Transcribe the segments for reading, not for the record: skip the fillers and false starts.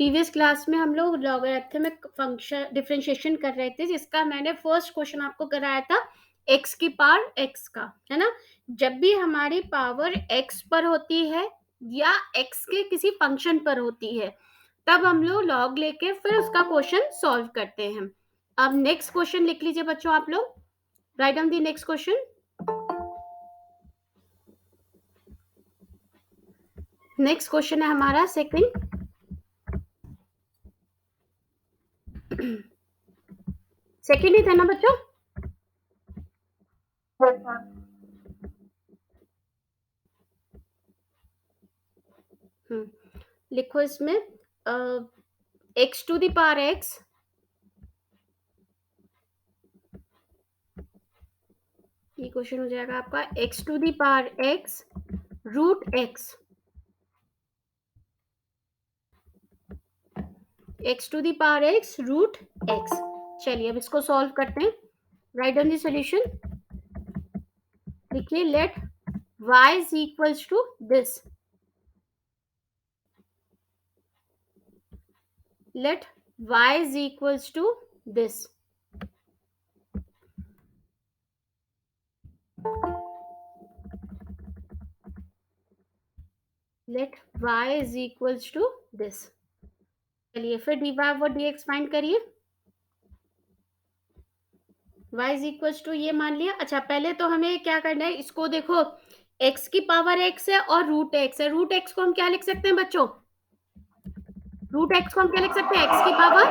Previous class में हम लोग लॉगरिथमिक फंक्शन डिफरेंशिएशन कर रहे थे, जिसका मैंने फर्स्ट क्वेश्चन आपको कराया था x की पावर x का, है ना। जब भी हमारी पावर x पर होती है या x के किसी फंक्शन पर होती है, तब हम लोग लॉग लेके फिर उसका क्वेश्चन सॉल्व करते हैं। अब नेक्स्ट क्वेश्चन लिख लीजिए बच्चों, आप लोग राइट डाउन दी नेक्स्ट क्वेश्चन। नेक्स्ट क्वेश्चन है हमारा सेकंड। सेकंड ही था ना बच्चों? लिखो इसमें x to the power x ये क्वेश्चन हो जाएगा आपका x to the power x root x, x to the power x root x। चलिए अब इसको सॉल्व करते हैं। Right down the solution. लिखिए let y is equals to this, let y is equals to this। let y is equals to this। चलिए फिर dy और dx find करिए। y is equals to ये मान लिया। अच्छा पहले तो हमें क्या करना है, इसको देखो x की पावर x है और रूट x है। रूट x को हम क्या लिख सकते हैं बच्चों? रूट x को हम क्या लिख सकते हैं? x की पावर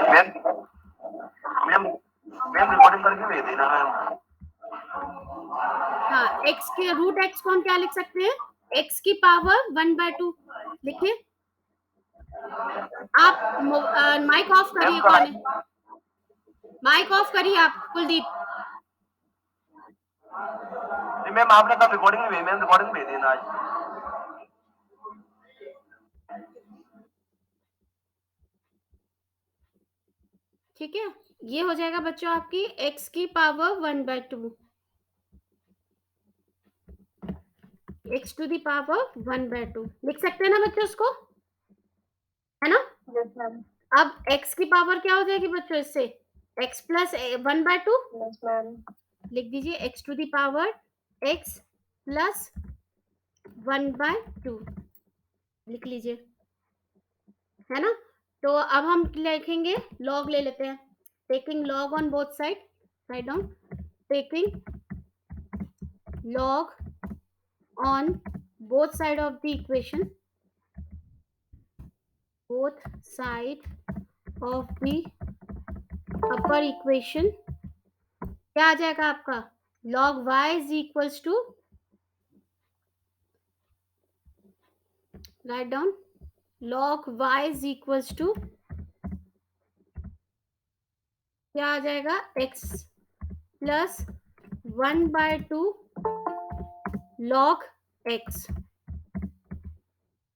मैम रिकॉर्डिंग करके भेज देना मैम। हाँ, x के रूट x को हम क्या लिख सकते हैं? x की पावर 1/2 लिखिए। आप माइक ऑफ करिए। कौन है? माइक ऑफ करिए आप कुलदीप। मैम आपने कब रिकॉर्डिंग भेजी? मैम रिकॉर्डिंग भेज देना आज। ठीक है, ये हो जाएगा बच्चों आपकी x की power 1/2, x to the power 1/2 लिख सकते हैं ना बच्चों इसको, है ना? Yes ma'am. अब x की पावर क्या हो जाएगी बच्चों इससे? x plus 1/2 yes ma'am. लिख दीजिए, x to the power x plus 1/2 लिख लीजिए, है ना। तो अब हम लिखेंगे लॉग ले लेते हैं। Taking log on both side, write down taking log on both side of the equation, both side of the upper equation क्या आ जाएगा आपका? log y is equals to, write down log y is equals to क्या आ जाएगा? x plus 1/2 log x,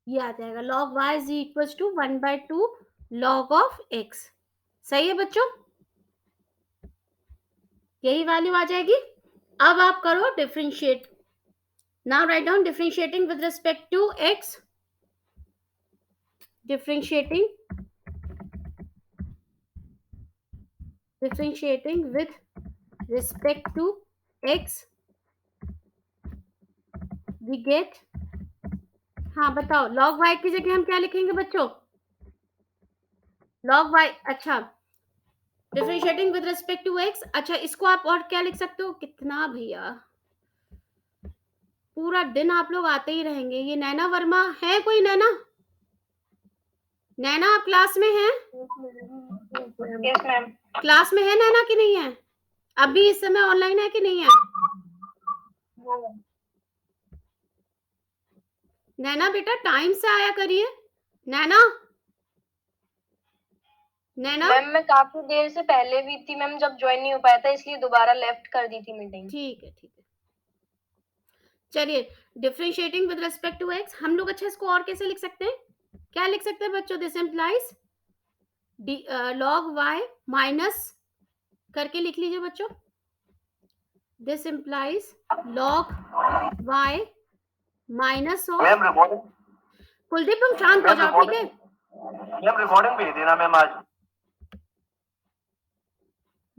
ये आ जाएगा log y is equals to 1/2 log of x। सही है बच्चों, यही वैल्यू आ जाएगी। अब आप करो differentiate. Now write down differentiating with respect to x, differentiating with respect to x we get, हाँ बताओ log y की जगह हम क्या लिखेंगे बच्चों? log y, अच्छा differentiating with respect to x, अच्छा इसको आप और क्या लिख सकते हो? कितना भैया, पूरा दिन आप लोग आते ही रहेंगे। ये नैना वर्मा है कोई? नैना, नैना आप क्लास में हैं? Yes ma'am. क्लास में है नैना कि नहीं है? अभी इस समय ऑनलाइन है कि नहीं है? नैना बेटा टाइम से आया करिए। नैना, नैना मैम मैं काफी देर से पहले भी थी मैम, जब ज्वाइन नहीं हो पाया था इसलिए दोबारा लेफ्ट कर दी थी मीटिंग। ठीक है ठीक है। चलिए differentiating with respect to x हम लोग, अच्छा इसको और कैसे लिख सकते हैं? क्या लिख सकते हैं बच्चों? This implies log y minus करके लिख लीजिए बच्चों, this implies log y minus of, ma'am recording, Kuldeep तुम शांत हो जाओ ठीक है। मैम रिकॉर्डिंग भेज देना मैम आज।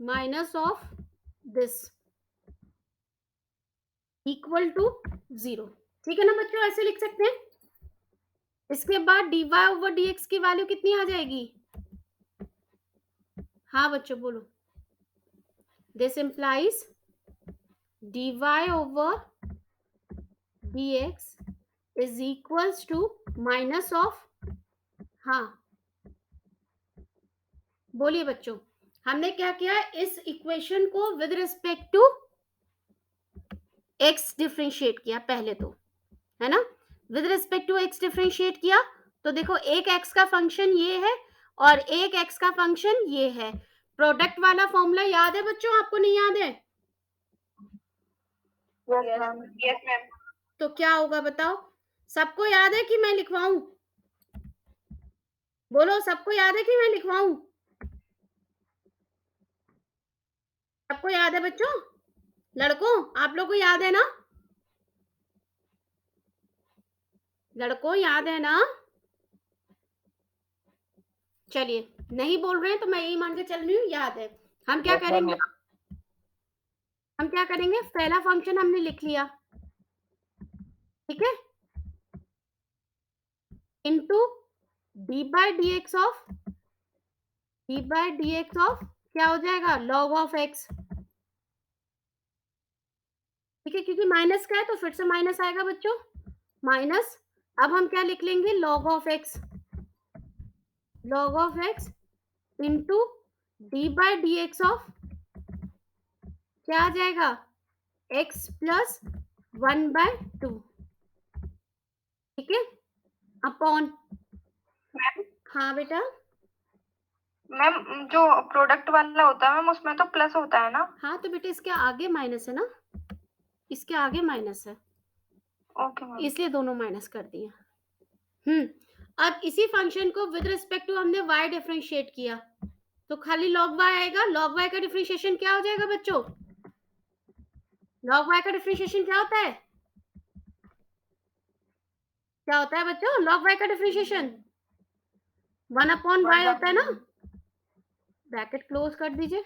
Minus of this equal to 0। ठीक है ना बच्चों, ऐसे लिख सकते हैं। इसके बाद dy ओवर dx की वैल्यू कितनी आ जाएगी? हाँ बच्चों बोलो। This implies dy over dx is equals to minus of, हाँ बोलिए बच्चों। हमने क्या किया, इस इक्वेशन को with respect to x differentiate किया पहले तो, है ना। With respect to x differentiate किया तो देखो एक x का फंक्शन ये है और एक x का फंक्शन ये है। प्रोडक्ट वाला फॉर्मूला याद है बच्चों, आपको नहीं याद है? Yes ma'am. तो क्या होगा बताओ, सबको याद है कि मैं लिखवाऊं? बोलो, सबको याद है कि मैं लिखवाऊं? सबको याद है बच्चों? लड़कों आप लोग को याद है ना? लड़कों याद है ना? चलिए, नहीं बोल रहे हैं तो मैं यही मान के चल रही हूँ, याद है। हम क्या करेंगे, हम क्या करेंगे, पहला फंक्शन हमने लिख लिया, ठीक है, into d by d x of, d by d x of क्या हो जाएगा, लॉग ऑफ एक्स। ठीक है, क्योंकि माइनस का है तो फिर से माइनस आएगा बच्चों, माइनस। अब हम क्या लिख लेंगे, log of x, log of x into d by d x of क्या आ जाएगा, एक्स प्लस 1/2। ठीक है, अपॉन, हाँ बेटा, मैम जो प्रोडक्ट वाला होता है मैम उसमें तो प्लस होता है ना? हाँ तो बेटा इसके आगे माइनस है ना, इसके आगे माइनस है, ओके मैम। इसलिए दोनों माइनस कर दिए। अब इसी फंक्शन को विद रिस्पेक्ट टू हमने y डिफरेंशिएट किया तो खाली log y आएगा। log y का डिफरेंशिएशन क्या हो जाएगा बच्चों, log y का डिफरेंशिएशन क्या होता है, क्या होता है बच्चों, log y का डिफरेंशिएशन 1/y होता है ना। ब्रैकेट क्लोज कर दीजिए।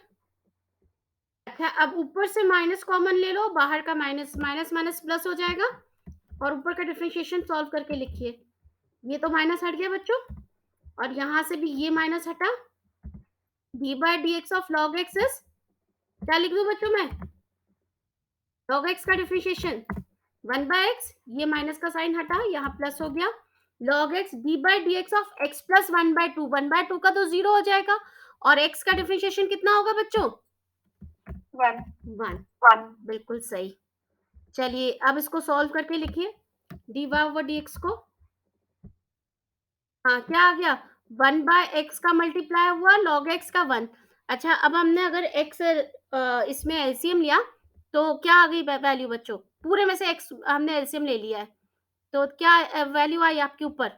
अच्छा, अब ऊपर से माइनस कॉमन ले लो, बाहर का माइनस, माइनस माइनस प्लस हो जाएगा और ऊपर का डिफरेंशिएशन सॉल्व करके लिखिए। ये तो माइनस हट गया बच्चों और यहां से भी ये माइनस हटा, d by d x of log x is, क्या लिख दूं बच्चों मैं, log x का डिफरेंशिएशन 1/x, ये माइनस का साइन हटा, यहाँ प्लस हो गया, log x d by dx of x plus 1/2, 1/2 का तो 0 हो जाएगा और x का डिफरेंशिएशन कितना होगा बच्चों, 1। बिल्कुल सही। चलिए अब इसको सॉल्व करके लिखिए, dy ओवर dx को, हाँ क्या आ गया, 1/x का मल्टीप्लाई हुआ log x का 1। अच्छा, अब हमने अगर x इसमें एलसीएम लिया तो क्या आ गई वैल्यू बच्चों, पूरे में से x हमने एलसीएम ले लिया है तो क्या वैल्यू आई आपके ऊपर,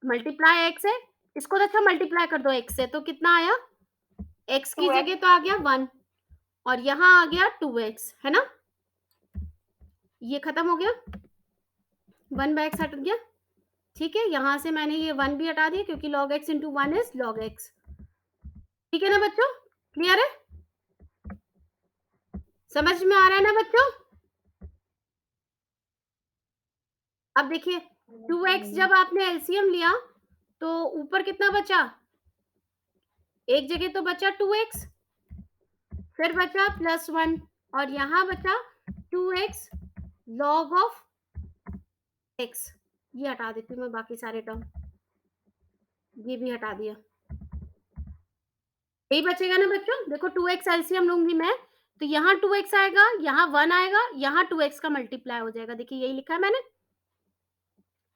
मल्टीप्लाई x है, इसको तो अच्छा मल्टीप्लाई कर दो x से तो कितना आया, x की 2x। जगह तो आ गया 1 और यहाँ आ गया 2x, है ना, ये खत्म हो गया, 1/x हट गया। ठीक है, यहां से मैंने ये 1 भी हटा दिया क्योंकि log x into 1 is log x। ठीक है ना बच्चों, क्लियर है, समझ में आ रहा है ना बच्चों। अब देखिए 2x जब आपने एलसीएम लिया तो ऊपर कितना बचा, एक जगह तो बचा 2x, फिर बचा +1 और यहाँ बचा 2x log ऑफ x। ये हटा देती हूँ मैं बाकी सारे टर्म, ये भी हटा दिया, यही बचेगा ना बच्चों। देखो 2x एलसीएम लूंगी मैं तो यहाँ 2x आएगा, यहाँ 1 आएगा, यहाँ 2x का मल्टीप्लाई हो जाएगा, देखिए यही लिखा है मैंने,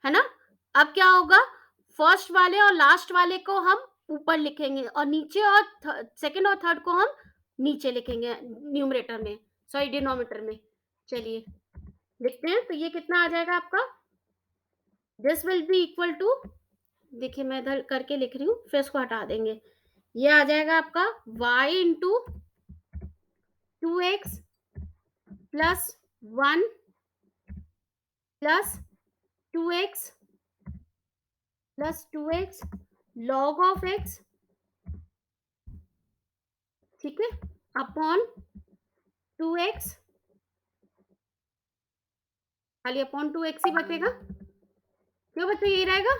है ना। अब क्या होगा, फर्स्ट वाले और लास्ट वाले को हम ऊपर लिखेंगे और नीचे और सेकंड और थर्ड को हम नीचे लिखेंगे न्यूमरेटर में, सॉरी डिनोमिनेटर में। चलिए लिखते हैं, तो ये कितना आ जाएगा आपका, this will be equal to, देखिए मैं इधर करके लिख रही हूँ फिर इसको हटा देंगे, ये आ जाएगा आपका y into 2x plus 1 plus 2x plus 2x log of x, ठीक है, अपॉन 2x, खाली अपॉन 2x ही बचेगा। क्यों बच्चों यही रहेगा?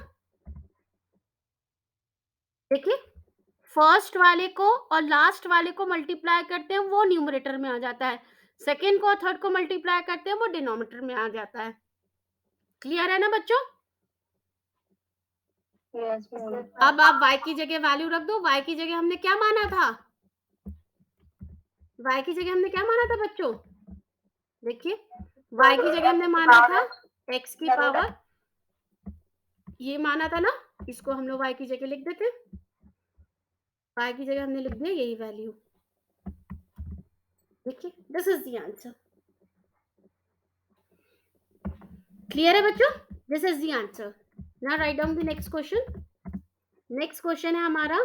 देखिए फर्स्ट वाले को और लास्ट वाले को मल्टीप्लाई करते हैं वो न्यूमरेटर में आ जाता है, सेकेंड को और थर्ड को मल्टीप्लाई करते हैं वो डिनोमिनेटर में आ जाता है। क्लियर है ना बच्चों? Yes ma'am. अब आप y की जगह वैल्यू रख दो। y की जगह हमने क्या माना था? y की जगह हमने क्या माना था बच्चों? देखिए y की जगह हमने माना था x की पावर, ये माना था ना, इसको हम लोग y की जगह लिख देते, y की जगह हमने लिख दिया यही वैल्यू। देखिए this is the answer. Clear है बच्चों? This is the answer. Now write down the next question. Next question है हमारा,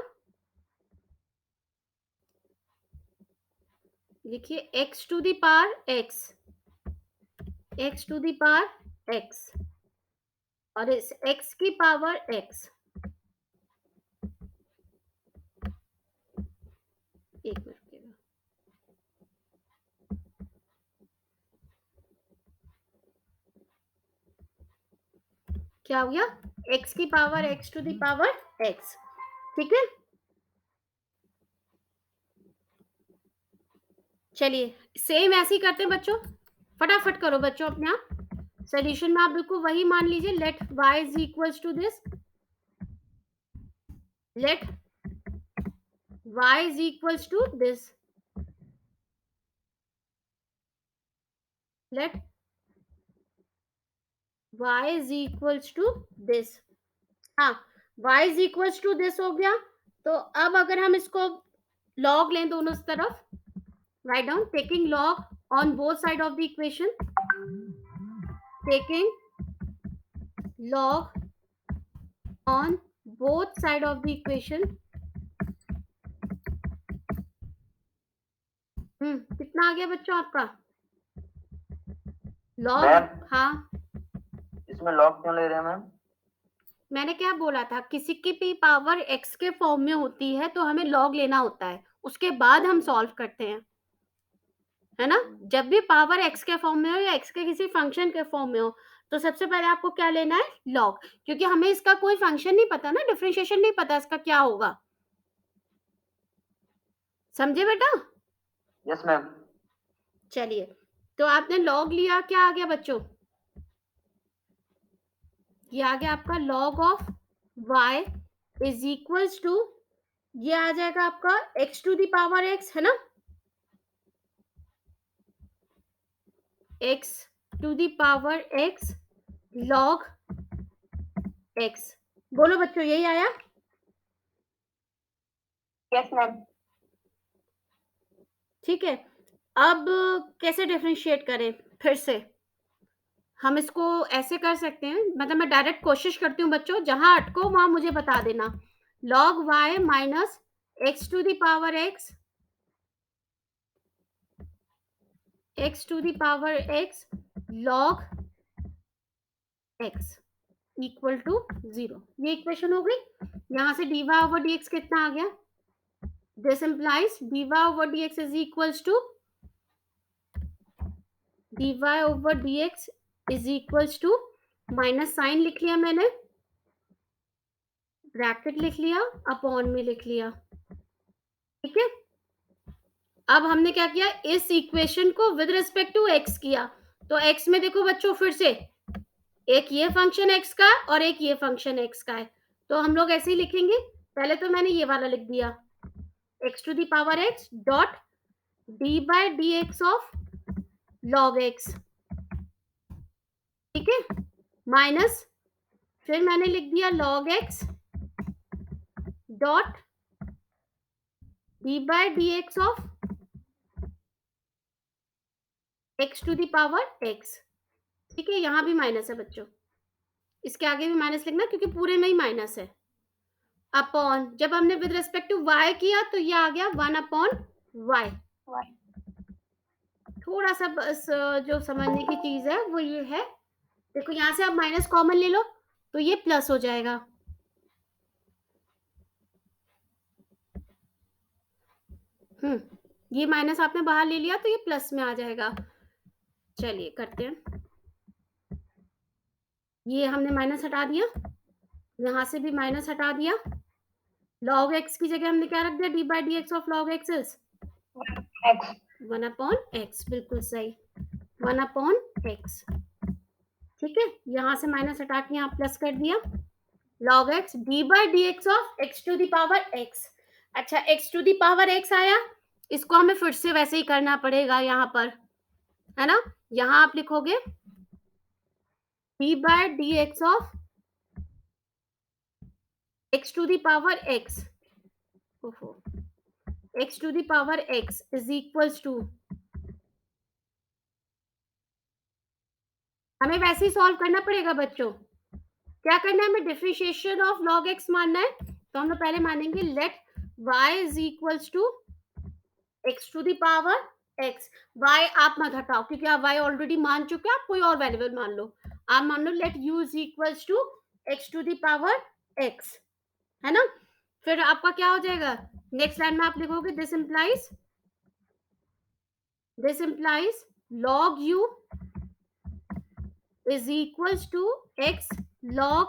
देखिए x to the power x, x to the power x और इस x की पावर x, एक मिनट रुकिएगा, क्या हो गया? x की power x to the power x, ठीक है। चलिए सेम ऐसे ही करते हैं बच्चों, फटाफट करो बच्चों अपने आप। सोल्यूशन में आप बिल्कुल वही मान लीजिए, let y is equals to this, let y is equals to this, let y is equals to this. हाँ y is equals to this हो गया, तो अब अगर हम इसको लॉग लें दोनों तरफ, write down taking log on both side of the equation, taking log on both side of the equation, कितना आ गया बच्चों आपका लॉग? हाँ इसमें लॉग क्यों ले रहे हैं मैम? मैंने क्या बोला था, किसी की भी पावर x के फॉर्म में होती है तो हमें लॉग लेना होता है, उसके बाद हम सॉल्व करते हैं, है ना। जब भी पावर x के फॉर्म में हो या x के किसी फंक्शन के फॉर्म में हो तो सबसे पहले आपको क्या लेना है? लॉग, क्योंकि हमें इसका कोई फंक्शन नहीं पता ना, डिफरेंशिएशन नहीं पता इसका क्या होगा। समझे बेटा? Yes ma'am. चलिए तो आपने लॉग लिया, क्या आ गया बच्चों? ये आ गया आपका log of y is equals to, ये आ जाएगा आपका x to the power x, है ना, x to the power x log x। बोलो बच्चों यही आया? Yes ma'am. ठीक है, अब कैसे डिफरेंशिएट करें? फिर से हम इसको ऐसे कर सकते हैं, मतलब मैं डायरेक्ट कोशिश करती हूँ बच्चों, जहां अटको वहां मुझे बता देना। Log y minus x to the power x, x to the power x log x equal to 0, ये इक्वेशन हो गई। यहां से dy ओवर dx कितना आ गया? This implies dy over dx is equals to, dy over dx is equals to, minus sign लिख लिया मैंने, ब्रैकेट लिख लिया, अपॉन में लिख लिया, ठीक है। अब हमने क्या किया, इस इक्वेशन को विद रिस्पेक्ट टू x किया, तो x में देखो बच्चों फिर से एक ये फंक्शन x का और एक ये फंक्शन x का है, तो हम लोग ऐसे ही लिखेंगे। पहले तो मैंने ये वाला लिख दिया, x to the power x dot d by d x of log x, ठीक है, माइनस फिर मैंने लिख दिया log x dot d by d x of x to the power x, ठीक है। यहां भी माइनस है बच्चों, इसके आगे भी माइनस लिखना क्योंकि पूरे में ही माइनस है, अपॉन जब हमने विद रिस्पेक्ट टू y किया तो ये आ गया 1 अपॉन y। थोड़ा सा बस जो समझने की चीज है वो ये है, देखो यहां से आप माइनस कॉमन ले लो तो ये प्लस हो जाएगा, ये माइनस आपने बाहर ले लिया तो ये प्लस में आ जाएगा। चलिए करते हैं। ये हमने माइनस हटा दिया, यहाँ से भी माइनस हटा दिया। log x की जगह हमने क्या रख दिया? d by dx of log x is x 1 upon x, बिल्कुल सही, 1 upon x। ठीक है, यहाँ से माइनस हटा के यहाँ प्लस कर दिया। log x d by dx of x to the power x। अच्छा, x to the power x आया, इसको हमें फिर से वैसे ही करना पड़ेगा यहाँ पर, है ना। यहाँ आप लिखोगे d by dx of x to the power x, ओहो, x to the power x is equals to, हमें वैसे ही सॉल्व करना पड़ेगा बच्चों। क्या करना है? हमें डिफरेंशिएशन ऑफ log x मानना है, तो हम लोग पहले मानेंगे let y is equals to x to the power x। y आप मत हटाओ क्योंकि आप y ऑलरेडी मान चुके हैं, आप कोई और वेरिएबल मान लो। आप मान लो let u is equals to x to the power x, है ना। फिर आपका क्या हो जाएगा? नेक्स्ट लाइन में आप लिखोगे this implies log u is equals to x log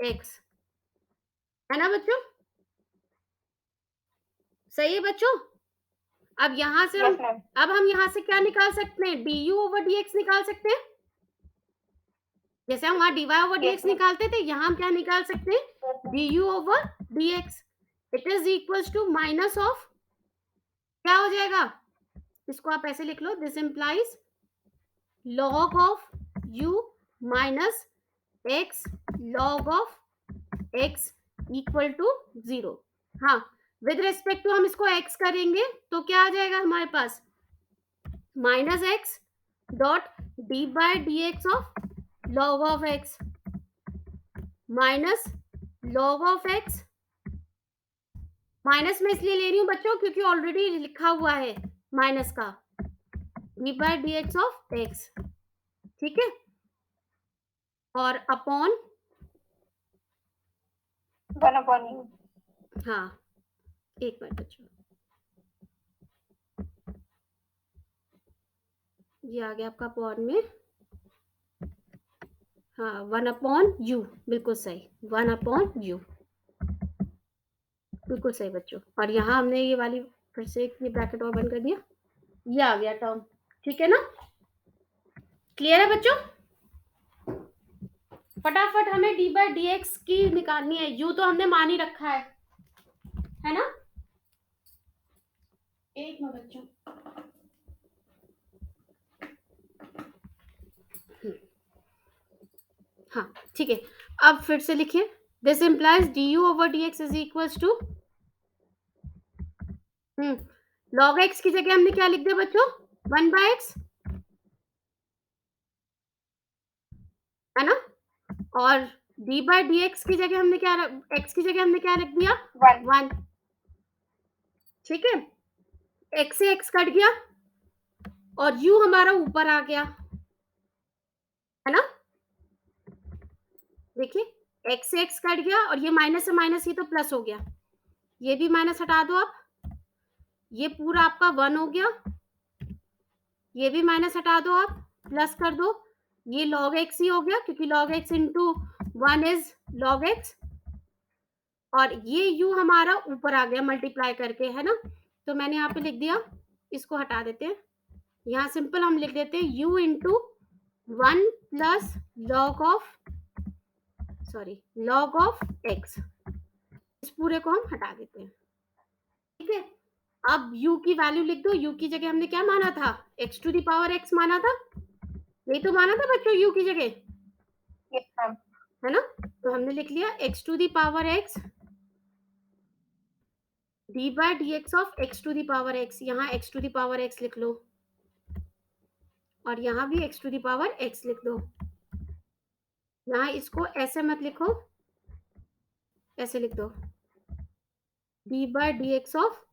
x, है ना बच्चों? सही है बच्चों? अब यहां से yes ma'am अब हम यहां से क्या निकाल सकते हैं? du ओवर dx निकाल सकते हैं। जैसे हम वहां dy over yes dx ma'am निकालते थे, यहां हम क्या निकाल सकते हैं? du over dx। It is equals to minus of, क्या हो जाएगा? इसको आप ऐसे लिख लो, this implies log of u minus x log of x equal to 0। हाँ, विद रेस्पेक्ट टू हम इसको x करेंगे तो क्या आ जाएगा हमारे पास? Minus x dot d by d x of log of x minus log of x। Minus में इसलिए ले रही हूं बच्चों क्योंकि ऑलरेडी लिखा हुआ है माइनस का, d by d x of x, ठीक है, और अपॉन, 1 upon u हाँ एक मिनट बच्चों, ये आ गया आपका अपॉन में, हाँ 1 अपॉन यू, बिल्कुल सही, 1 अपॉन यू, बिल्कुल सही बच्चों। और यहाँ हमने ये वाली फिर से ये ब्रैकेट और बंद कर दिया, ये आ गया टर्म, ठीक है ना। क्लियर है बच्चों? फटाफट हमें डी बाई डी एक्स की निकालनी है, यू तो हमने मान ही रखा है ना। एक मिनट बच्चों, हाँ ठीक है, अब फिर से लिखिए, this implies d u over d x is equals to, log x की जगह हमने क्या लिख दिया बच्चों? 1 बाय x, है ना। और d बाय dx की जगह हमने क्या, x की जगह हमने क्या लिख दिया? 1। ठीक है, x से x कट गया और u हमारा ऊपर आ गया, है ना। देखिए x से x कट गया और ये माइनस से माइनस ही तो प्लस हो गया, ये भी माइनस हटा दो आप, ये पूरा आपका 1 हो गया, ये भी माइनस हटा दो आप, प्लस कर दो, ये log x ही हो गया क्योंकि log x into 1 is log x, और ये u हमारा ऊपर आ गया मल्टीप्लाई करके, है ना। तो मैंने यहाँ पे लिख दिया, इसको हटा देते हैं, यहाँ सिंपल हम लिख देते हैं u into 1 plus log of x, इस पूरे को हम हटा देते हैं, ठीक है। अब u की वैल्यू लिख दो, u की जगह हमने क्या माना था? x to the power x माना था, यही तो माना था बच्चों u की जगह, yes ma'am है ना। तो हमने लिख लिया x to the power x d by d x of x to the power x, यहाँ x to the power x लिख लो और यहाँ भी x to the power x लिख दो। यहाँ इसको ऐसे मत लिखो, ऐसे लिख दो, d by d x of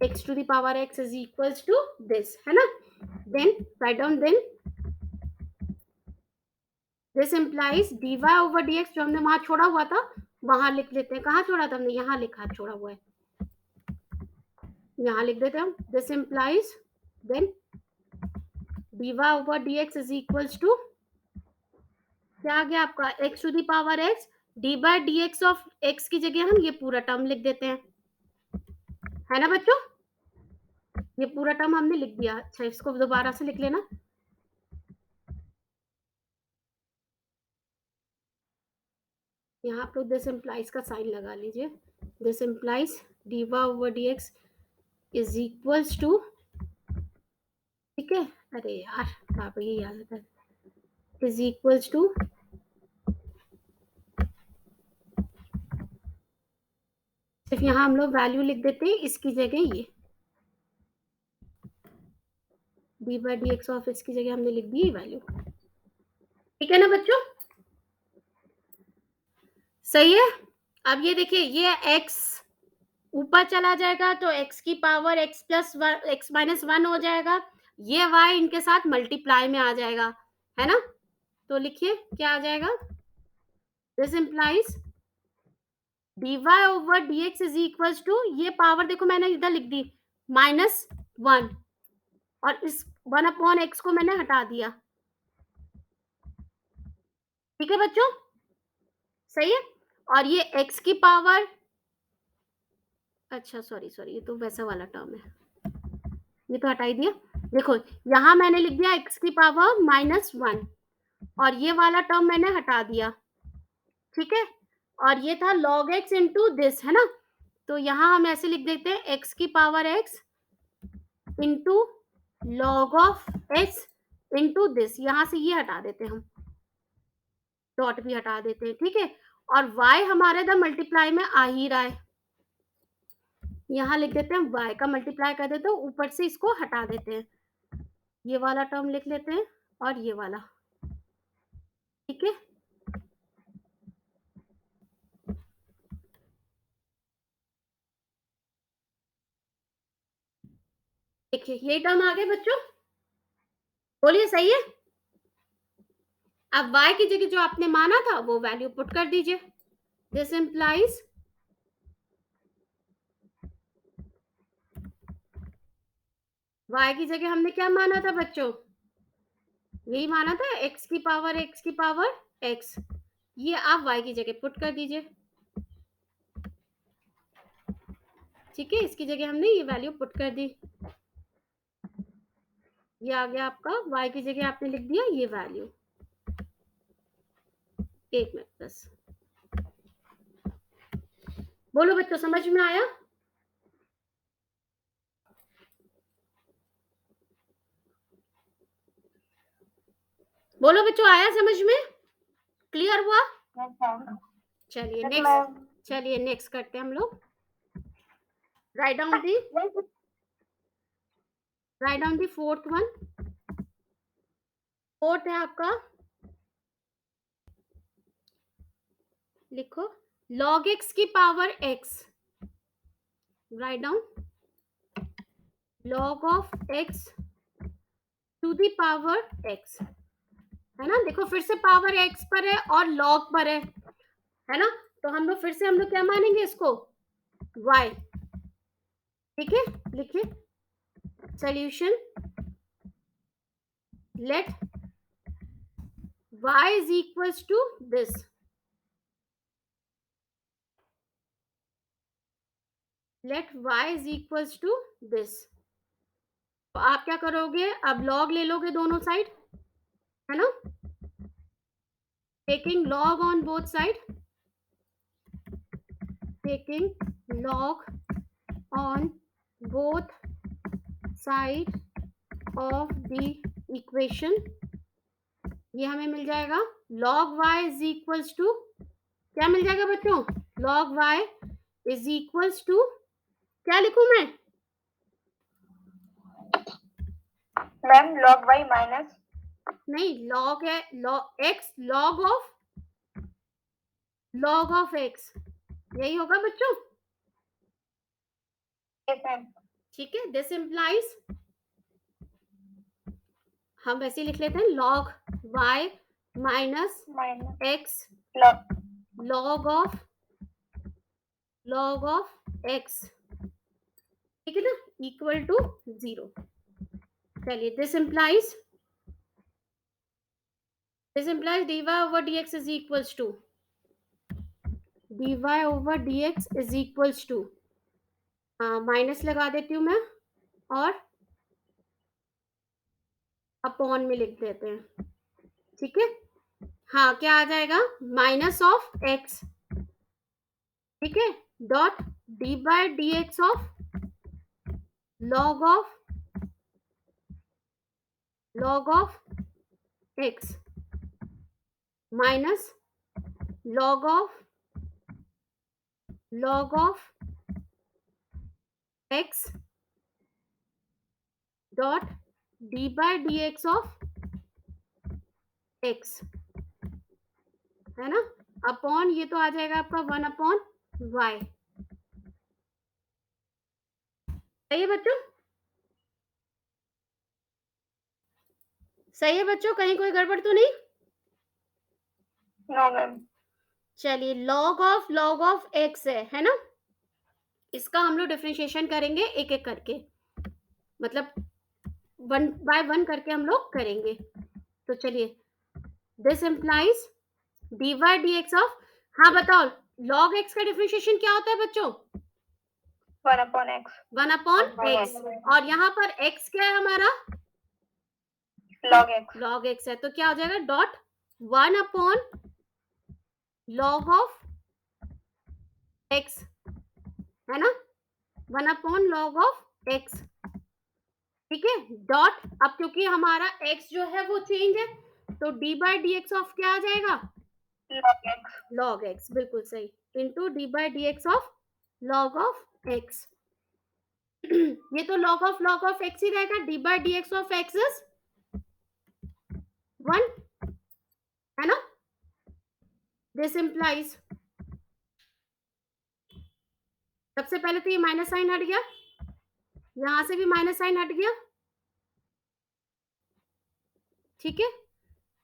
x to the power x is equals to this, है ना। then write down, then this implies dy over dx, जो हमने वहां छोड़ा हुआ था वहां लिख लेते हैं, कहाँ छोड़ा था हमने? यहाँ लिखा, छोड़ा हुआ है, यहाँ लिख देते हैं हम, this implies then dy over dx is equals to क्या आ गया आपका x to the power x, d by d x of x की जगह हम ये पूरा टर्म लिख देते हैं, है ना बच्चों, ये पूरा टर्म हमने लिख दिया। अच्छा इसको दोबारा से लिख लेना, यहाँ आप लोग दिस इम्प्लाइज का साइन लगा लीजिए, this implies d y over d x is equals to, ठीक है, अरे यार पापा ये याद है, इज इक्वल्स टू सिर्फ यहाँ हम लोग वैल्यू लिख देते हैं, इसकी जगह ये D by d x of इसकी जगह हमने लिख दी वैल्यू, ठीक है ना बच्चों, सही है। अब ये देखिए ये x ऊपर चला जाएगा तो x की power x plus x minus 1 हो जाएगा, ये y इनके साथ मल्टीप्लाई में आ जाएगा, है ना, तो लिखिए क्या आ जाएगा, this implies dy over dx is equals to, ये पावर देखो मैंने इधर लिख दी -1 और इस 1/x को मैंने हटा दिया, ठीक है बच्चों, सही है। और ये x की पावर, अच्छा सॉरी ये तो वैसा वाला टर्म है, ये तो हटाई दिया, देखो यहां मैंने लिख दिया x की पावर -1 और ये वाला टर्म मैंने हटा दिया, ठीक है, और ये था log x इंटू दिस, है ना, तो यहां हम ऐसे लिख देते हैं x की power x into log of x into this, यहां से ये हटा देते हैं हम, डॉट भी हटा देते हैं, ठीक है, और y हमारे इधर मल्टीप्लाई में आ ही रहा है, यहाँ लिख देते हैं y का मल्टीप्लाई कर देते हैं, ऊपर से इसको हटा देते हैं, ये वाला टर्म लिख लेते हैं और ये वाला, ठीक है, देखिए ये टर्म आ गए बच्चों, बोलिए सही है। अब y की जगह जो आपने माना था वो वैल्यू पुट कर दीजिए, दिस इंप्लाइज y की जगह हमने क्या माना था बच्चों, यही माना था x की पावर x, ये आप y की जगह पुट कर दीजिए, ठीक है, इसकी जगह हमने ये वैल्यू पुट कर दी, ये आ गया आपका y की जगह आपने लिख दिया ये वैल्यू, एक मिनट बस, बोलो बच्चों समझ में आया, बोलो बच्चों आया समझ में, क्लियर हुआ, चलिए नेक्स्ट करते हैं हम लोग, write down the fourth one, fourth है आपका, लिखो log x की power x, write down log of x to the power x, है ना, देखो फिर से पावर x पर है और log पर है ना, तो हम लोग फिर से हम लोग क्या मानेंगे इसको y, ठीक है, लिखिए solution let y is equals to this, let y is equals to this, तो आप क्या करोगे, अब log ले लोगे दोनों साइड, है ना, taking log on both side, taking log on both side of the equation, ये हमें मिल जाएगा log y is equals to, क्या मिल जाएगा बच्चों, log y is equals to, क्या लिखूं मैं, मैम log y माइनस, नहीं log है log x log of x, यही होगा बच्चों, यस मैम, ठीक है, दिस इम्प्लाइज, हम वैसे लिख लेते हैं log y minus x log of x, ठीक है ना, इक्वल टू 0। चलिए this implies dy over dx is equals to minus लगा देती हूँ मैं और अपॉन में लिख देते हैं, ठीक है। हाँ, क्या आ जाएगा, माइनस ऑफ एक्स, ठीक है, dot d by d x of log of x minus log of x dot d by d x of x, है ना, अपॉन ये तो आ जाएगा आपका 1/y। सही है बच्चों, सही है बच्चों, कहीं कोई गड़बड़ तो नहीं? No ma'am. चलिए लॉग ऑफ एक्स है ना, इसका हम लोग डिफरेंशिएशन करेंगे एक एक करके, मतलब 1 by 1 करके हम लोग करेंगे। तो चलिए this implies dy dx of, हाँ बताओ, लॉग एक्स का डिफरेंशिएशन क्या होता है बच्चों? 1/x। 1/x, और यहाँ पर x क्या है हमारा? log x है, तो क्या हो जाएगा, डॉट 1/log ऑफ x, है ना, 1/log ऑफ x, ठीक है, डॉट, अब क्योंकि हमारा x जो है वो चेंज है, तो d by d x of क्या आ जाएगा, log x, बिल्कुल सही, into d by d x of log of x। ये तो log ऑफ x ही रहेगा, d by d x of x is 1, है ना। दिस इम्प्लाइज, सबसे पहले तो ये माइनस साइन हट गया, यहां से भी माइनस साइन हट गया, ठीक है,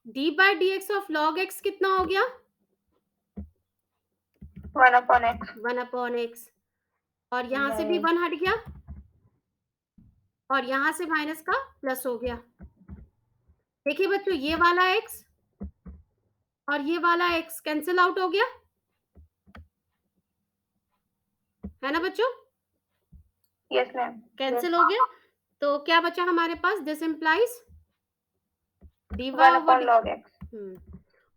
d by d x of log x कितना हो गया, 1/x, और यहां से भी 1 हट गया, और यहां से माइनस का प्लस हो गया। देखिए बच्चों, ये वाला x और ये वाला x कैंसिल आउट हो गया, है ना बच्चों? यस मैम, कैंसिल हो गया, तो क्या बचा हमारे पास, this implies dy over log x।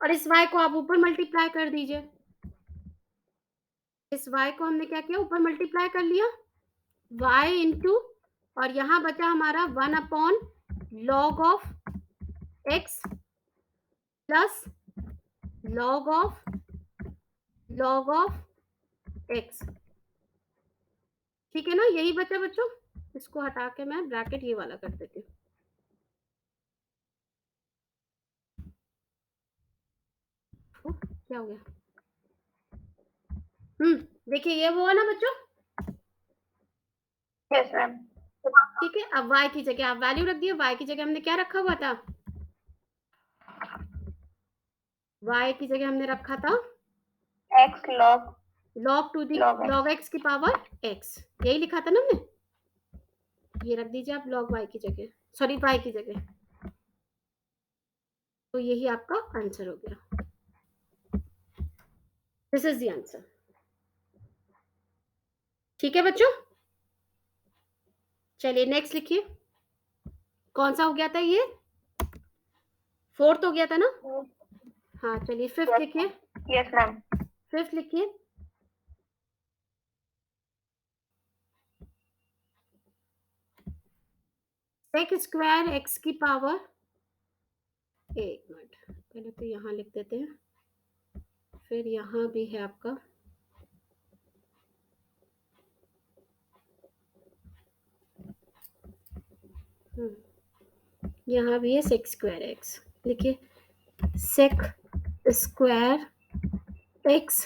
और इस y को आप ऊपर मल्टीप्लाई कर दीजिए, इस y को हमने क्या किया, ऊपर मल्टीप्लाई कर लिया, y इंटू, और यहां बचा हमारा 1/log of x plus log of x, ठीक है ना, यही बचा बच्चों। इसको हटा के मैं ब्रैकेट ये वाला कर देती हूँ, क्या हो गया, देखिए ये वो है ना बच्चों, यस मैम। ठीक है। अब y की जगह आप वैल्यू रख दिए, y की जगह हमने क्या रखा हुआ था, y की जगह हमने रखा था x log x की पावर x, यही लिखा था ना हमने, ये रख दीजिए आप log y की जगह, सॉरी y की जगह, तो यही आपका आंसर हो गया, दिस इज द आंसर, ठीक है बच्चों। चलिए नेक्स्ट लिखिए, कौन सा हो गया था ये, 4th हो गया था ना, हाँ चलिए 5th लिखिए, यस मैम। 5th लिखिए, सेक स्क्वायर एक्स की पावर, एक मिनट पहले तो यहाँ लिख देते हैं, फिर यहाँ भी है आपका, यहाँ भी है सेक स्क्वायर एक्स, लिखिए सेक स्क्वायर एक्स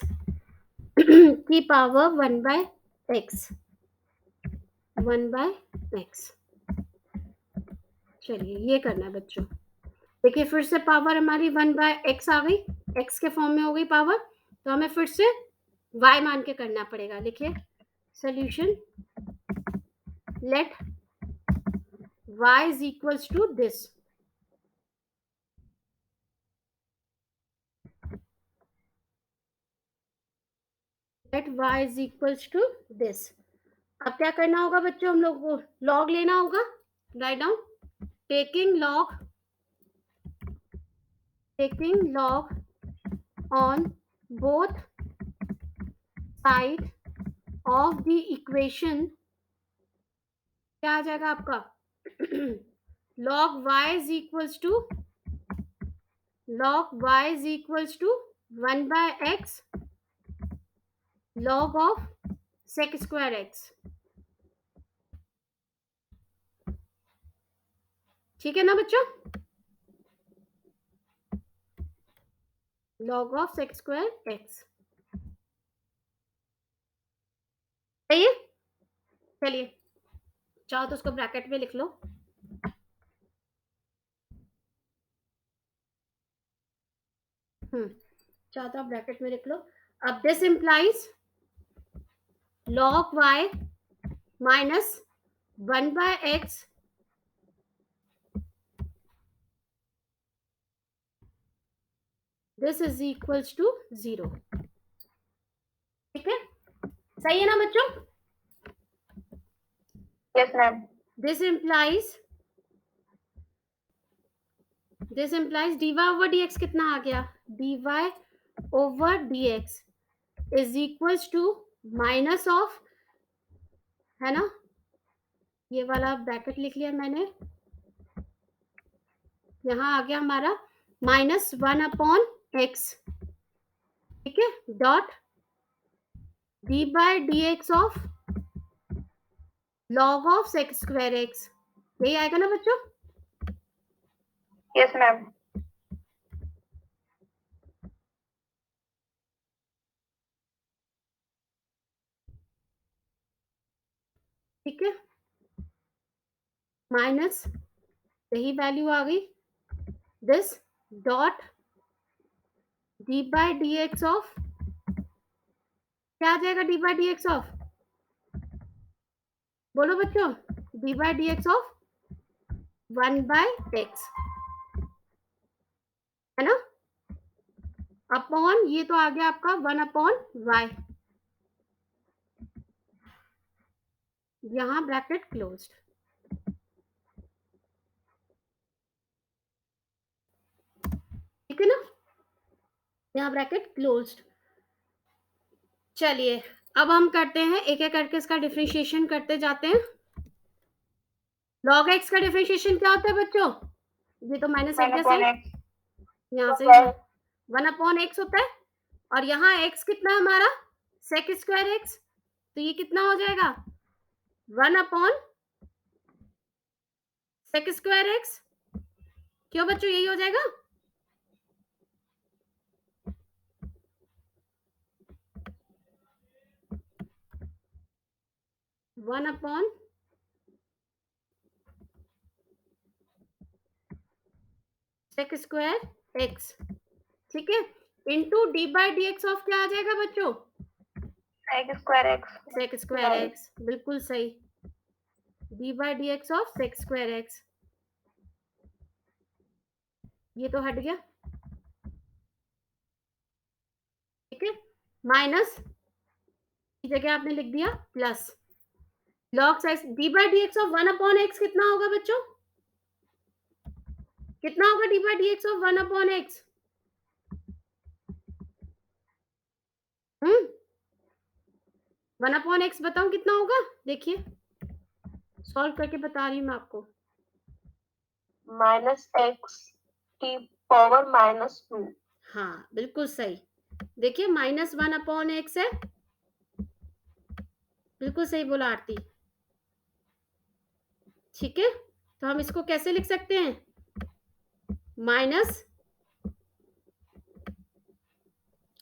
की पावर 1/x, 1/x। चलिए ये करना है बच्चों, देखिए फिर से पावर हमारी 1/x आ गई, x के फॉर्म में हो गई पावर, तो हमें फिर से y मान के करना पड़ेगा। लिखिए solution let y is equals to this. Let y is equals to this. अब क्या करना होगा बच्चों, हम लोग को log लेना होगा. Write down, taking log on both sides of the equation. क्या आ जाएगा आपका log y is equals to 1 by x log of sec square x. ठीक है ना बच्चों, log of sec square x. सही है, चलिए चाहो तो उसको ब्रैकेट में लिख लो. चाहो तो आप ब्रैकेट में लिख लो. अब this implies log y minus 1 by x this is equals to 0. ठीक है, सही है ना बच्चों? Yes, ma'am. This implies dy over dx कितना आ गया, dy over dx is equals to minus of, है ना, ये वाला ब्रैकेट लिख लिया मैंने, यहाँ आ गया हमारा -1 अपॉन x. ठीक है, dot d by d x of log of sec square x. यही आएगा ना बच्चों? Yes, ma'am. ठीक है, माइनस यही वैल्यू आ गई, this dot d by d x of, क्या आ जाएगा d by d x of, बोलो बच्चों, d by d x of 1 by x, है ना, अपॉन ये तो आ गया आपका 1 अपॉन वाई. यहां ब्रैकेट क्लोज्ड. ठीक है ना, यहां ब्रैकेट क्लोज्ड. चलिए अब हम करते हैं एक एक करके इसका डिफरेंशिएशन करते जाते हैं. log x का डिफरेंशिएशन क्या होता है बच्चों? ये तो माइनस One एक्स upon है, X. यहाँ से Okay. 1 अपॉन एक्स होता है, और यहाँ x कितना है हमारा, सेक स्क्वायर एक्स, तो ये कितना हो जाएगा 1 अपॉन सेक स्क्वायर एक्स. क्यों बच्चों, यही हो जाएगा. One upon sec square x. ठीक है, into d by d x of क्या आ जाएगा बच्चों, Sec square X. Sec square x. बिल्कुल सही, d by d x of sec square x. ये तो हट गया. ठीक है, माइनस की जगह आपने लिख दिया plus log x D by d x of 1 upon x कितना होगा बच्चों, कितना होगा D by d x of 1 upon x. 1 upon x बताऊं कितना होगा, देखिए सॉल्व करके बता रही हूँ मैं आपको. Minus X T power -2. हाँ बिल्कुल सही, देखिए -1 अपॉन एक्स है, बिल्कुल सही बोला आरती. ठीक है, तो हम इसको कैसे लिख सकते हैं, माइनस,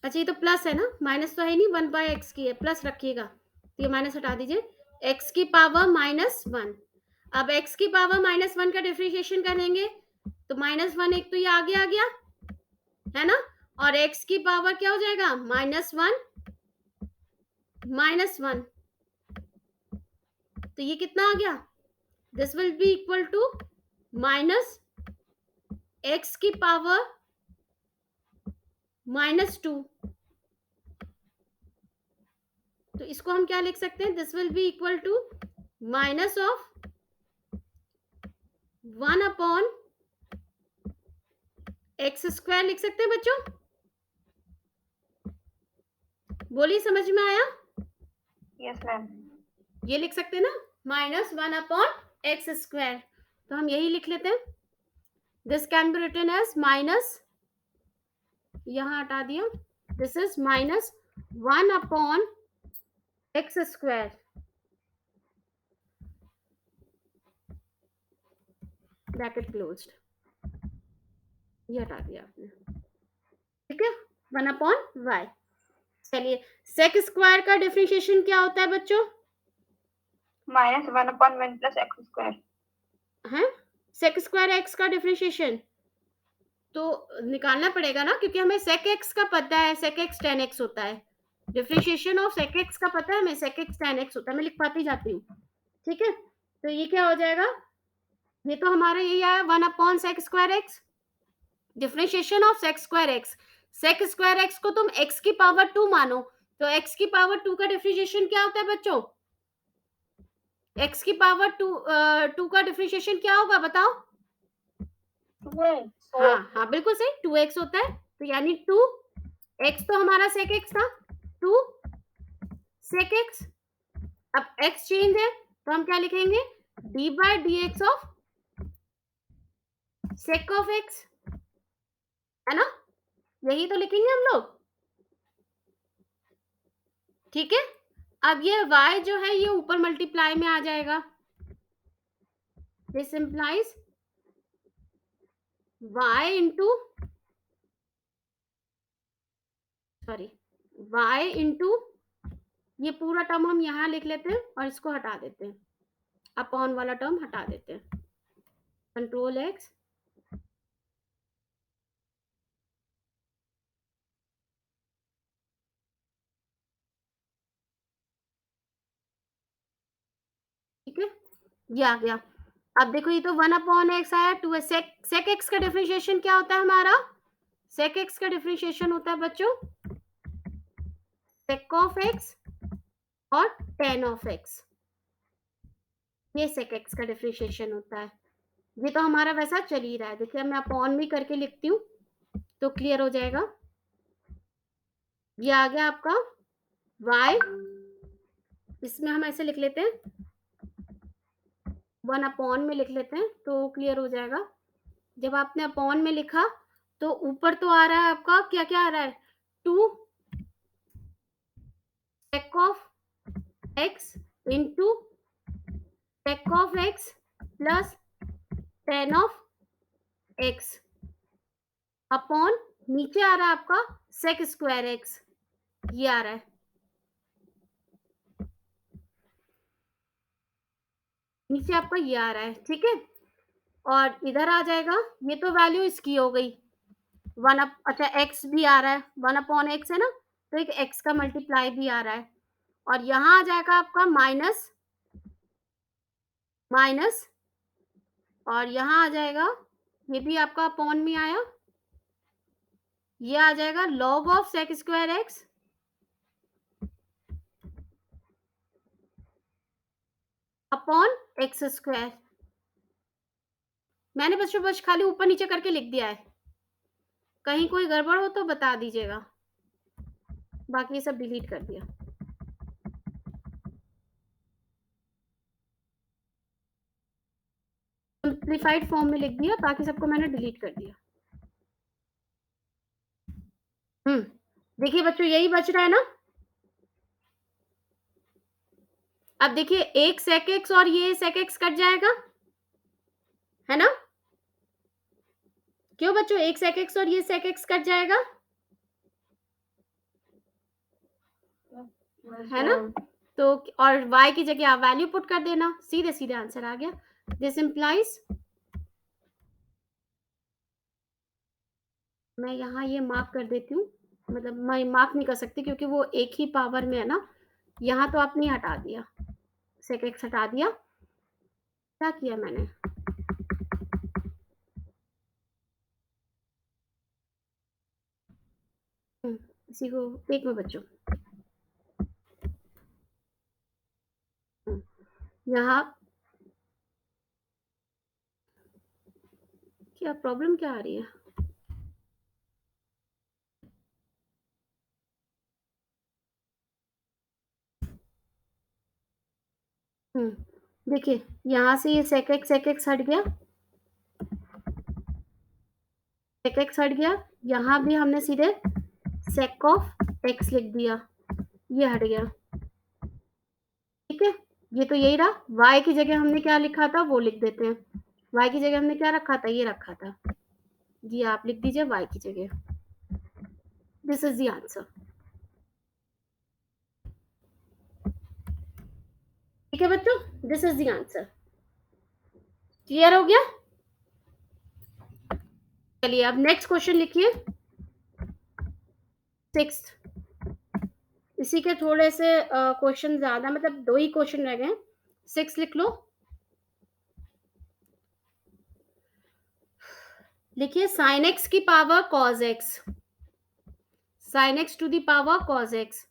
अच्छा ये तो प्लस है ना, माइनस तो है नहीं, 1 बाय एक्स की है, प्लस रखिएगा, तो ये माइनस हटा दीजिए, एक्स की पावर -1. अब एक्स की पावर -1 का डिफरेंशिएशन करेंगे तो -1 एक तो ये आगे आ गया, है ना, और एक्स की पावर क्या हो जाएगा, -1 -1, तो ये कितना आ गया, this will be equal to minus x की पावर -2। तो इसको हम क्या लिख सकते हैं, this will be equal to minus of 1/x² लिख सकते हैं बच्चों। बोलिए, समझ में आया? Yes ma'am. ये लिख सकते हैं ना, -1/x²। तो हम यही लिख लेते हैं, this can be written as minus, यहां हटा दिया, this is -1/x², bracket closed, ये हटा दिया आपने, ठीक है, 1/y। चलिए, सेक स्क्वायर का डिफरेंशिएशन क्या होता है बच्चों? -1/1 + x²। है सेक स्क्वायर एक्स का डिफरेंशिएशन तो निकालना पड़ेगा ना, क्योंकि हमें सेक एक्स का पता है, सेक एक्स tan x होता है। डिफरेंशिएशन ऑफ सेक एक्स का पता है हमें, सेक एक्स tan x होता है। मैं लिख पाती जाती हूँ, ठीक है। तो ये क्या हो जाएगा, ये तो हमारा यही आया 1/sec²x, differentiation of sec²x। sec²x को तुम x की पावर 2 मानो, तो x की पावर 2 का डिफरेंशिएशन क्या होता है बच्चों? x की पावर 2 का डिफरेंशिएशन क्या होगा बताओ? 2x। हाँ बिल्कुल सही, 2x होता है। तो यानी 2x तो हमारा sec x था, 2 sec x। अब x चेंज है तो हम क्या लिखेंगे, d/dx of sec of x, है ना, यही तो लिखेंगे हम लोग, ठीक है। अब ये y जो है ये ऊपर मल्टीप्लाई में आ जाएगा, this implies y into, sorry, y into, ये पूरा टर्म हम यहाँ लिख लेते हैं और इसको हटा देते हैं, अपॉन वाला टर्म हटा देते हैं, कंट्रोल x, ठीक है, ये आ गया। अब देखो ये तो 1/x आया, 2 सेक एक्स का डिफरेंशिएशन क्या होता है हमारा, सेक एक्स का डिफरेंशिएशन होता है बच्चों सेक ऑफ एक्स और tan ऑफ एक्स, ये सेक एक्स का डिफरेंशिएशन होता है। ये तो हमारा वैसा चल ही रहा है, देखिए मैं अपॉन भी करके लिखती हूँ तो क्लियर हो जाएगा। ये आ गया आपका y, इसमें हम ऐसे लिख लेते हैं, 1/, में लिख लेते हैं तो क्लियर हो जाएगा। जब आपने अपॉन में लिखा तो ऊपर तो आ रहा है आपका, क्या क्या आ रहा है, 2 sec of x into sec of x plus tan of x upon, नीचे आ रहा है आपका sec² x, ये आ रहा है, नीचे आपका ये आ रहा है, ठीक है। और इधर आ जाएगा, ये तो वैल्यू इसकी हो गई, अच्छा x भी आ रहा है, 1/x है ना, तो एक x का मल्टीप्लाई भी आ रहा है, और यहाँ आ जाएगा आपका माइनस माइनस, और यहाँ आ जाएगा, ये भी आपका अपॉन में आया, ये आ जाएगा log of sec² x upon x²। मैंने बच्चों बस खाली ऊपर नीचे करके लिख दिया है, कहीं कोई गड़बड़ हो तो बता दीजिएगा, बाकी सब डिलीट कर दिया। सिंप्लीफाइड फॉर्म में लिख दिया, बाकी सबको मैंने डिलीट कर दिया। देखिए बच्चों यही बच रहा है ना। अब देखिए एक sec x और ये sec x कट जाएगा, है ना, क्यों बच्चों, एक sec x और ये sec x कट जाएगा, है ना। तो और y की जगह आप वैल्यू पुट कर देना, सीधे सीधे आंसर आ गया। दिस इंप्लाइज, मैं यहाँ ये मार्क कर देती हूँ, मतलब मैं मार्क नहीं कर सकती क्योंकि वो एक ही पावर में है ना, यहाँ तो आपने हटा दिया, sec x हटा दिया, क्या किया मैंने, इसी को एक में बच्चों, यहाँ क्या प्रॉब्लम क्या आ रही है, देखिए यहाँ से ये sec x हट गया, sec x हट गया, यहाँ भी हमने सीधे sec of x लिख दिया, ये हट गया, ठीक है। ये तो यही रहा, y की जगह हमने क्या लिखा था वो लिख देते हैं, y की जगह हमने क्या रखा था, ये रखा था, ये आप लिख दीजिए y की जगह, दिस इज द आंसर, ठीक है बच्चों, this is the answer, clear हो गया। चलिए अब नेक्स्ट क्वेश्चन लिखिए, 6th, इसी के थोड़े से क्वेश्चन ज्यादा, मतलब 2 ही क्वेश्चन रह गए, 6 लिख लो, लिखिए sin x की power cos x, sin x to the power cos x,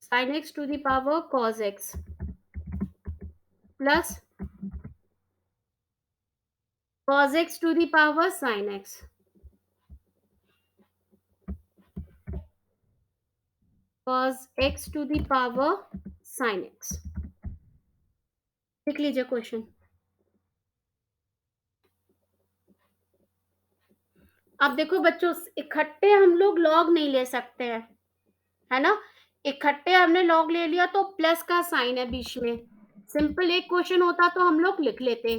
sin x to the power cos x plus cos x to the power sin x, cos x to the power sin x, लिख लीजिए question. अब देखो बच्चों, इकट्ठे हम लोग log नहीं ले सकते हैं, है ना, इकट्ठे हमने लॉग ले लिया तो प्लस का साइन है बीच में, सिंपल एक क्वेश्चन होता तो हम लोग लिख लेते,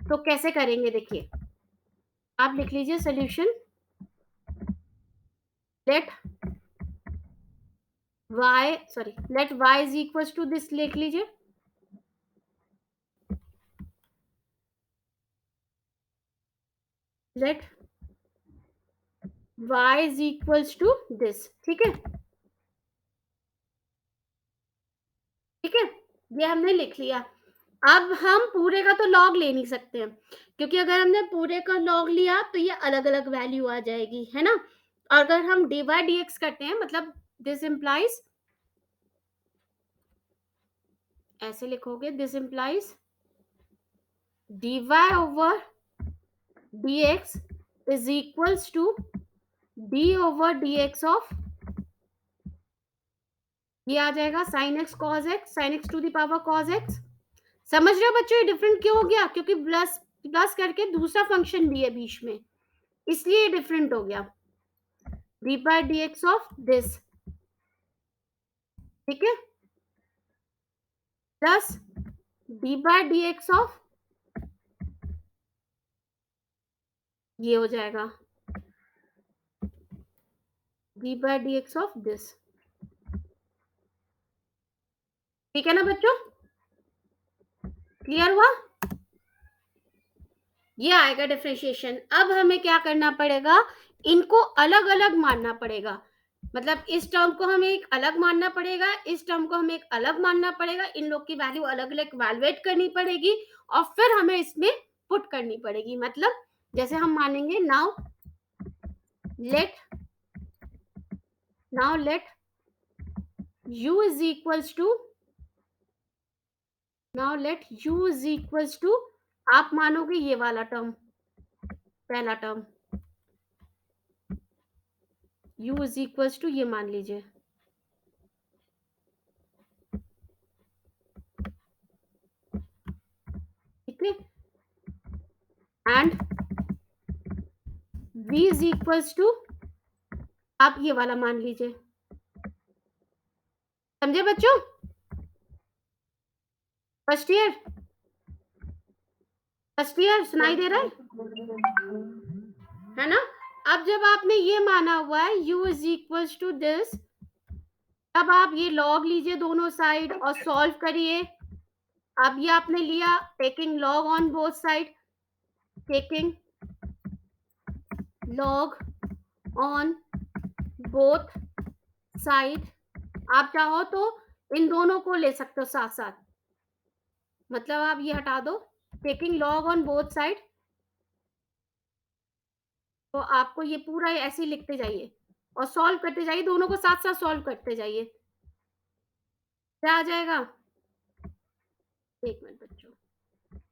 तो कैसे करेंगे, देखिए आप लिख लीजिए solution, let y is equal to this, लिख लीजिए, let y is equal to this, ठीक है, ठीक है, ये हमने लिख लिया। अब हम पूरे का तो लॉग ले नहीं सकते हैं, क्योंकि अगर हमने पूरे का लॉग लिया तो ये अलग अलग वैल्यू आ जाएगी, है ना, अगर हम dy dx करते हैं, मतलब दिस इंप्लाइज, ऐसे लिखोगे, this implies dy over dx is equals to d over dx of, ये आ जाएगा sin x cos x, sin x to the power cos x, समझ रहे हो बच्चों ये डिफरेंट क्यों हो गया, क्योंकि प्लस प्लस करके दूसरा फंक्शन भी है बीच में, इसलिए ये डिफरेंट हो गया, dy dx ऑफ दिस, ठीक है, प्लस dy dx ऑफ, ये हो जाएगा dy dx ऑफ दिस, ठीक है ना बच्चों, क्लियर हुआ, ये आएगा डिफरेंशिएशन। अब हमें क्या करना पड़ेगा, इनको अलग अलग मानना पड़ेगा, मतलब इस टर्म को हमें एक अलग मानना पड़ेगा, इस टर्म को हमें एक अलग मानना पड़ेगा, इन लोग की वैल्यू अलग अलग इवैल्यूएट करनी पड़ेगी और फिर हमें इसमें पुट करनी पड़ेगी, मतलब जैसे हम मानेंगे now let u is equals to, now let u is equals to, आप मानोगे ये वाला टर्म, पहला term u is equals to, ये मान लीजिए, ठीक है, and v is equals to, आप ये वाला मान लीजिए, समझे बच्चों, फर्स्ट ईयर सुनाई दे रहा है ना, अब जब आपने ये माना हुआ है u is equals to this, अब आप ये लॉग लीजिए दोनों साइड और सॉल्व करिए, अब ये आपने लिया, taking log on both side, taking log on both side, आप चाहो तो इन दोनों को ले सकते हो साथ-साथ। मतलब आप ये हटा दो, taking log on both side, तो आपको ये पूरा ऐसे ही लिखते जाइए और सॉल्व करते जाइए, दोनों को साथ-साथ सॉल्व करते जाइए। क्या आ जाएगा? 1 मिनट बच्चों,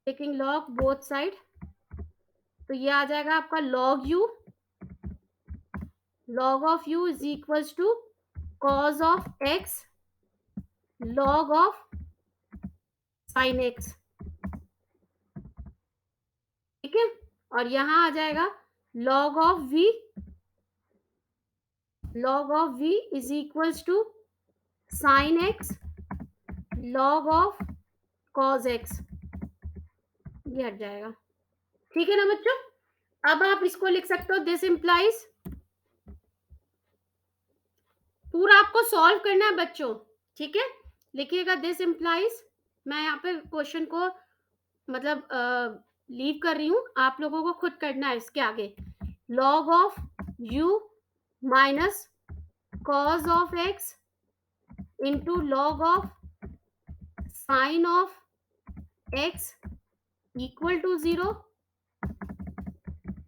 टेकिंग लॉग बोथ साइड, तो ये आ जाएगा आपका log of u is equals to cos of x log of sin x, ठीक है? और यहाँ आ जाएगा log of v is equals to sin x log of cos x, ये हट जाएगा। ठीक है ना बच्चों? अब आप इसको लिख सकते हो, दिस इंप्लाइज, पूरा आपको सॉल्व करना है बच्चों, ठीक है? लिखिएगा दिस इंप्लाइज, मैं यहाँ पे क्वेश्चन को मतलब लीव कर रही हूँ, आप लोगों को खुद करना है इसके आगे। log of u minus cos of x into log of sin of x equal to 0,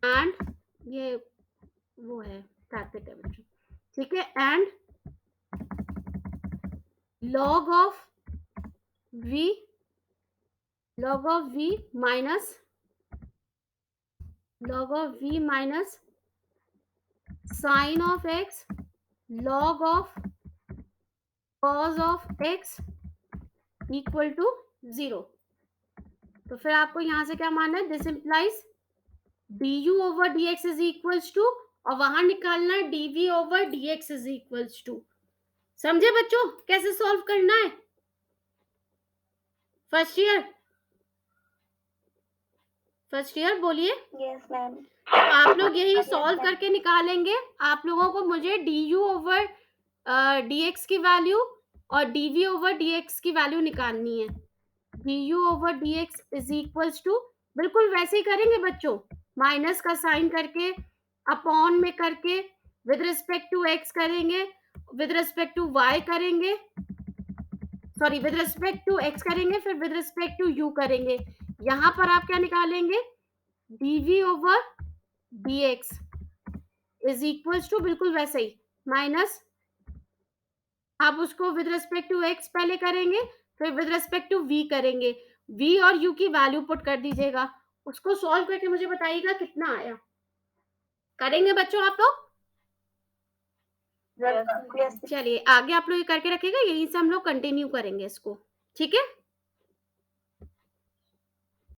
and ये वो है ब्रैकेट है बच्चों, ठीक है? And log of v minus sin of x log of cos of x equal to 0। तो फिर आपको यहां से क्या मानना है? This implies du over dx is equals to, और वहां निकालना है dv over dx is equals to. समझे बच्चों कैसे सॉल्व करना है? फर्स्ट ईयर बोलिए। Yes ma'am. आप लोग यही सॉल्व करके निकालेंगे। आप लोगों को मुझे du ओवर dx की वैल्यू और dv ओवर dx की वैल्यू निकालनी है। du over dx is equals to, बिल्कुल वैसे ही करेंगे बच्चों, माइनस का साइन करके, अपॉन में करके, विद रिस्पेक्ट टू x करेंगे, विद रिस्पेक्ट टू y करेंगे, sorry with respect to x करेंगे, फिर विद रिस्पेक्ट टू u करेंगे। यहाँ पर आप क्या निकालेंगे? dv over dx is equals to, बिल्कुल वैसे ही, माइनस, आप उसको विद रिस्पेक्ट टू x पहले करेंगे, फिर विद रिस्पेक्ट टू v करेंगे, v और u की वैल्यू पुट कर दीजिएगा, उसको सॉल्व करके मुझे बताइएगा कितना आया। करेंगे बच्चों आप लोग? यस। चलिए आगे आप लोग ये करके रखिएगा, यहीं से हम लोग कंटिन्यू करेंगे इसको, ठीक है?